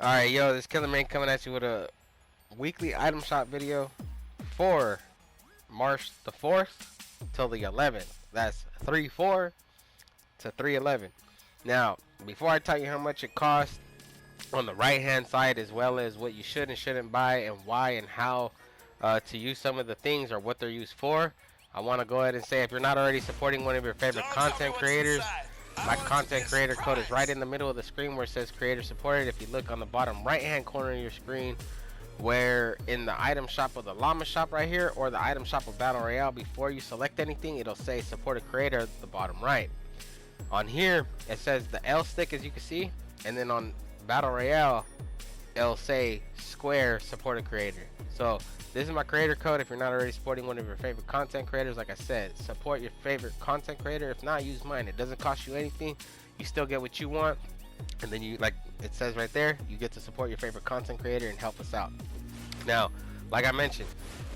Alright, yo, this Killer Man coming at you with a weekly item shop video for March the 4th till the 11th. That's 3/4 to 3/11. Now, before I tell you how much it costs on the right hand side, as well as what you should and shouldn't buy and why and how to use some of the things or what they're used for, I want to go ahead and say if you're not already supporting one of your favorite content creators, my content creator code is right in the middle of the screen where it says creator supported. If you look on the bottom right hand corner of your screen, where in the item shop of the llama shop right here or the item shop of battle royale, before you select anything, it'll say support a creator at the bottom right. On here it says the L stick, as you can see, and then on battle royale it'll say square support a creator. So this is my creator code. If you're not already supporting one of your favorite content creators, like I said, support your favorite content creator. If not, use mine. It doesn't cost you anything. You still get what you want, and then you, like it says right there, you get to support your favorite content creator and help us out. Now, like I mentioned,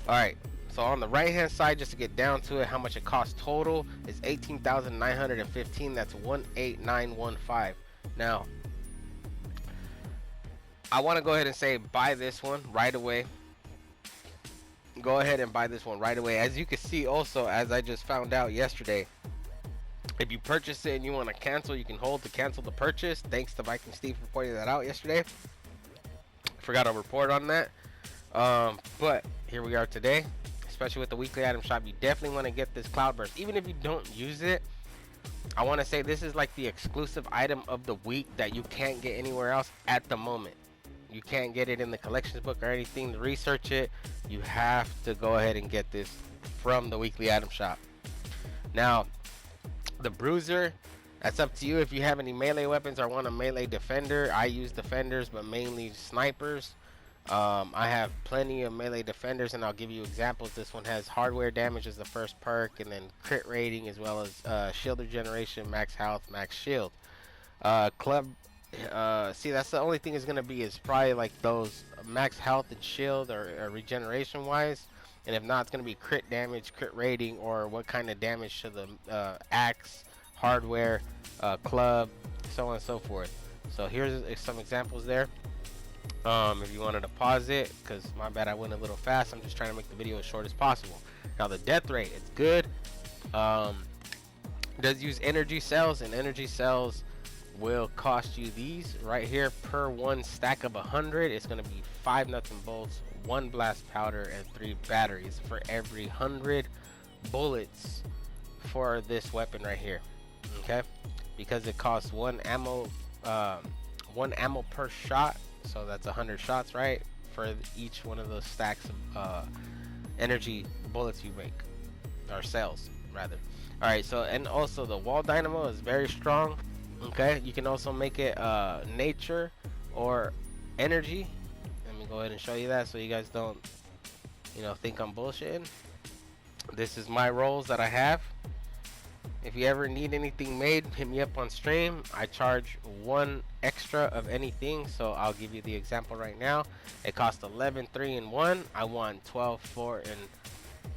all right, so on the right hand side, just to get down to it, how much it costs total is 18,915. That's 18915. Now, I want to go ahead and say buy this one right away. Go ahead and buy this one right away. As you can see, also, as I just found out yesterday, if you purchase it and you want to cancel, you can hold to cancel the purchase. Thanks to Viking Steve for pointing that out yesterday. Forgot to report on that. But here we are today, especially with the weekly item shop. You definitely want to get this Cloudburst. Even if you don't use it, I want to say this is like the exclusive item of the week that you can't get anywhere else at the moment. You can't get it in the collections book or anything to research it. You have to go ahead and get this from the weekly item shop. Now, the bruiser, that's up to you. If you have any melee weapons or want a melee defender, I use defenders, but mainly snipers. I have plenty of melee defenders, and I'll give you examples. This one has hardware damage as the first perk, and then crit rating, as well as shield regeneration, max health, max shield. Club, see, that's the only thing is gonna be is probably like those max health and shield or regeneration wise, and if not, it's gonna be crit damage, crit rating, or what kind of damage to the axe, hardware, club, so on and so forth. So here's some examples there. If you wanted to pause it, because my bad, I went a little fast. I'm just trying to make the video as short as possible. Now the death rate, it's good. Does use energy cells, and energy cells will cost you these right here per one stack of 100. It's going to be 5 nuts and bolts, 1 blast powder, and 3 batteries for every 100 bullets for this weapon right here. Okay, because it costs one ammo per shot, so that's 100 shots, right, for each one of those stacks of energy bullets you make, or cells rather. All right, so, and also the wall dynamo is very strong. Okay, you can also make it nature or energy. Let me go ahead and show you that so you guys don't, think I'm bullshitting. This is my rolls that I have. If you ever need anything made, hit me up on stream. I charge 1 extra of anything, so I'll give you the example right now. It costs 11, 3, and 1. I want 12, 4, and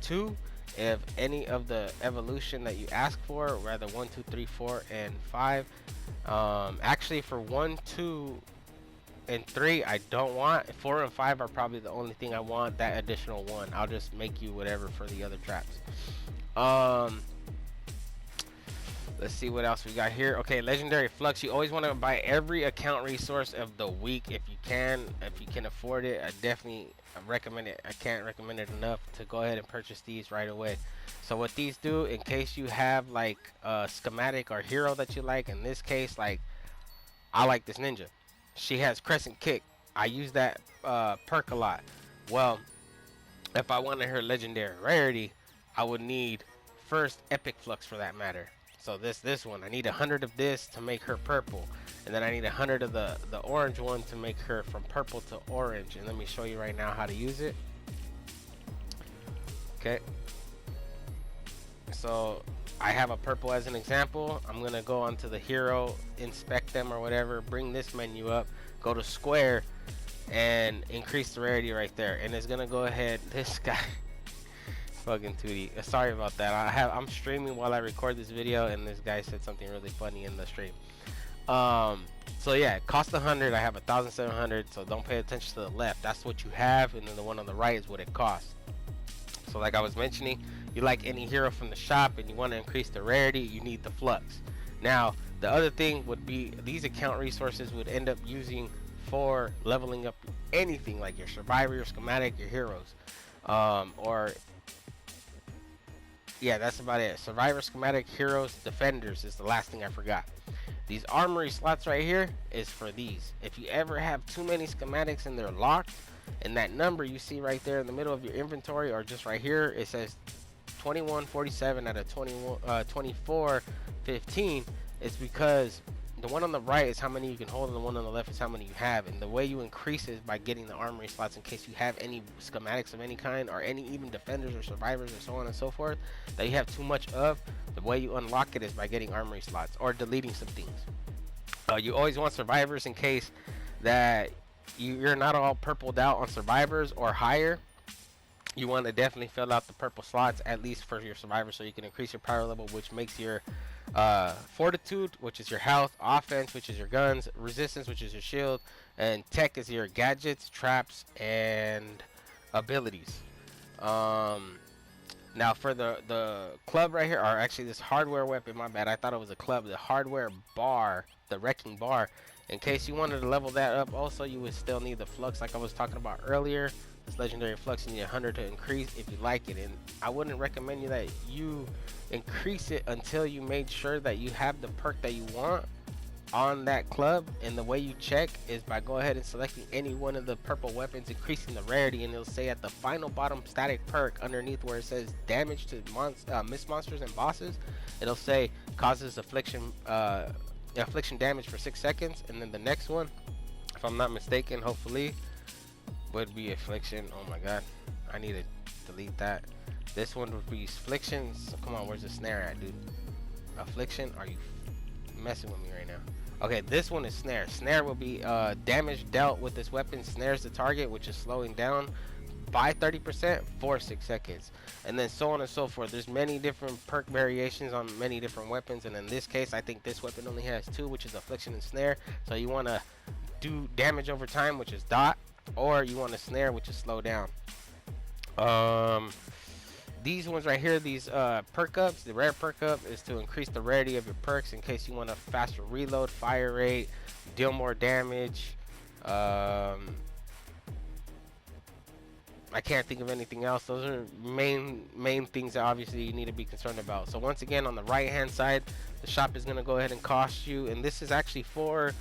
2. If any of the evolution that you ask for, rather 1, 2, 3, 4, and 5. Actually, for 1, 2, and 3, I don't want. 4 and 5 are probably the only thing I want. That additional 1, I'll just make you whatever for the other traps. Let's see what else we got here. Okay, legendary Flux. You always want to buy every account resource of the week if you can. If you can afford it, I definitely recommend it. I can't recommend it enough to go ahead and purchase these right away. So what these do, in case you have like a schematic or hero that you like, in this case, like I like this ninja. She has crescent kick. I use that perk a lot. Well, if I wanted her legendary rarity, I would need first epic Flux for that matter. So this one, I need 100 of this to make her purple, and then I need 100 of the orange one to make her from purple to orange. And let me show you right now how to use it. Okay, so I have a purple as an example. I'm gonna go onto the hero, inspect them or whatever, bring this menu up, go to square, and increase the rarity right there, and it's gonna go ahead. This guy fucking 2D. Sorry about that. I'm streaming while I record this video, and this guy said something really funny in the stream. So yeah, it costs 100. I have 1,700. So don't pay attention to the left. That's what you have, and then the one on the right is what it costs. So like I was mentioning, you like any hero from the shop and you want to increase the rarity, you need the Flux. Now, the other thing would be these account resources would end up using for leveling up anything like your survivor, your schematic, your heroes. Or yeah, that's about it. Survivor, schematic, heroes, defenders is the last thing I forgot. These armory slots right here is for these. If you ever have too many schematics and they're locked, and that number you see right there in the middle of your inventory, or just right here, it says 2147 out of 2415. It's because the one on the right is how many you can hold, and the one on the left is how many you have. And the way you increase is by getting the armory slots in case you have any schematics of any kind, or any even defenders or survivors or so on and so forth that you have too much of. The way you unlock it is by getting armory slots or deleting some things. You always want survivors in case that you're not all purpled out on survivors or higher. You want to definitely fill out the purple slots at least for your survivor, so you can increase your power level, which makes your fortitude, which is your health, offense, which is your guns, resistance, which is your shield, and tech is your gadgets, traps, and abilities. Now for the club right here, or actually this hardware weapon, my bad, I thought it was a club. The hardware bar, the wrecking bar, in case you wanted to level that up also, you would still need the Flux like I was talking about earlier. This legendary Flux, you need 100 to increase if you like it, and I wouldn't recommend you that you increase it until you made sure that you have the perk that you want on that club. And the way you check is by go ahead and selecting any one of the purple weapons, increasing the rarity, and it'll say at the final bottom static perk underneath where it says damage to miss monsters and bosses, it'll say causes affliction damage for 6 seconds. And then the next one, if I'm not mistaken, hopefully would be affliction. Oh my god, I need to delete that. This one would be affliction. So come on, where's the snare at, dude? Affliction, are you messing with me right now? Okay, this one is snare. Snare will be damage dealt with this weapon snares the target, which is slowing down by 30% for 6 seconds, and then so on and so forth. There's many different perk variations on many different weapons, and in this case I think this weapon only has 2, which is affliction and snare. So you want to do damage over time, which is dot, or you want to snare, which is slow down. These ones right here, these perk ups, the rare perk up is to increase the rarity of your perks in case you want a faster reload, fire rate, deal more damage. I can't think of anything else. Those are main things that obviously you need to be concerned about. So once again, on the right hand side, the shop is going to go ahead and cost you, and this is actually for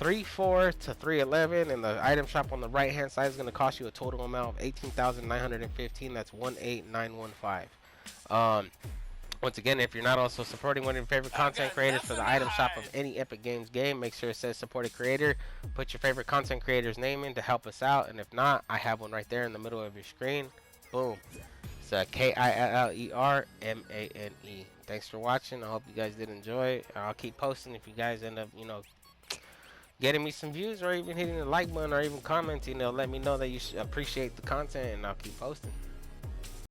3-4 to 311, and the item shop on the right hand side is going to cost you a total amount of 18,915. That's 18915. Once again, if you're not also supporting one of your favorite content creators for the item shop of any Epic Games game, make sure it says support a creator. Put your favorite content creator's name in to help us out, and if not, I have one right there in the middle of your screen. Boom. It's KILLERMANE. Thanks for watching. I hope you guys did enjoy. I'll keep posting if you guys end up, getting me some views, or even hitting the like button, or even commenting. They'll let me know that you appreciate the content, and I'll keep posting.